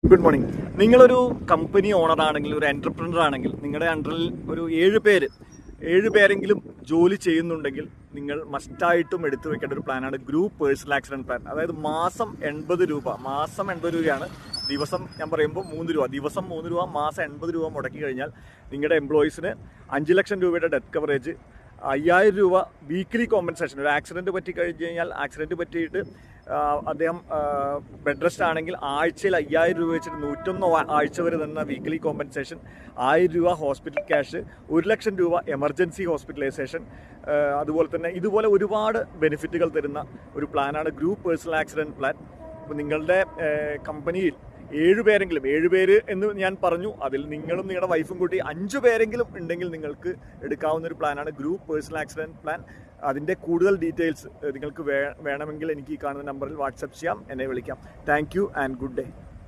Good morning. നിങ്ങളൊരു company owner ആണെങ്കിൽ, ഒരു എന്റർപ്രണർ ആണെങ്കിൽ, നിങ്ങളുടെ അണ്ടറിൽ ഒരു 7 പേരെങ്കിലും ജോലി ചെയ്യുന്നുണ്ടെങ്കിൽ നിങ്ങൾ മസ്റ്റായിട്ടും എടുത്തു വെക്കേണ്ട ഒരു പ്ലാനാണ് ഗ്രൂപ്പ് പേഴ്സണൽ ആക്സിഡന്റ് പ്ലാൻ. അതായത് മാസം 80 രൂപയാണ്. ദിവസം ഞാൻ പറയുമ്പോൾ 3 രൂപ, ദിവസം 3 രൂപ, മാസം 80 രൂപ മുടക്കി കഴിഞ്ഞാൽ നിങ്ങളുടെ എംപ്ലോയീസിന് 5 ലക്ഷം രൂപയുടെ ഡെത്ത് കവറേജ്, 5000 രൂപ വീക്ക്ലി കോമ്പൻസേഷൻ. ഒരു ആക്സിഡൻറ്റ് പറ്റി കഴിഞ്ഞ് കഴിഞ്ഞാൽ, ആക്സിഡൻറ്റ് പറ്റിയിട്ട് അദ്ദേഹം ബെഡ് റെസ്റ്റ് ആണെങ്കിൽ ആഴ്ചയിൽ 5000 രൂപ വെച്ചിട്ട് 101 ആഴ്ച വരെ തന്ന വീക്ക്ലി കോമ്പൻസേഷൻ, 1000 രൂപ ഹോസ്പിറ്റൽ ക്യാഷ്, 1 ലക്ഷം രൂപ എമർജൻസി ഹോസ്പിറ്റലൈസേഷൻ. അതുപോലെ തന്നെ ഇതുപോലെ ഒരുപാട് ബെനിഫിറ്റുകൾ തരുന്ന ഒരു പ്ലാനാണ് ഗ്രൂപ്പ് പേഴ്സണൽ ആക്സിഡൻറ്റ് പ്ലാൻ. അപ്പോൾ നിങ്ങളുടെ കമ്പനിയിൽ 7 പേരെങ്കിലും, 7 പേര് എന്ന് ഞാൻ പറഞ്ഞു, അതിൽ നിങ്ങളും നിങ്ങളുടെ വൈഫും കൂട്ടി 5 പേരെങ്കിലും ഉണ്ടെങ്കിൽ നിങ്ങൾക്ക് എടുക്കാവുന്ന ഒരു പ്ലാനാണ് ഗ്രൂപ്പ് പേഴ്സണൽ ആക്സിഡൻറ്റ് പ്ലാൻ. അതിൻ്റെ കൂടുതൽ ഡീറ്റെയിൽസ് നിങ്ങൾക്ക് വേണമെങ്കിൽ എനിക്ക് ഈ കാണുന്ന നമ്പറിൽ വാട്സപ്പ് ചെയ്യാം, എന്നെ വിളിക്കാം. Thank you and good day.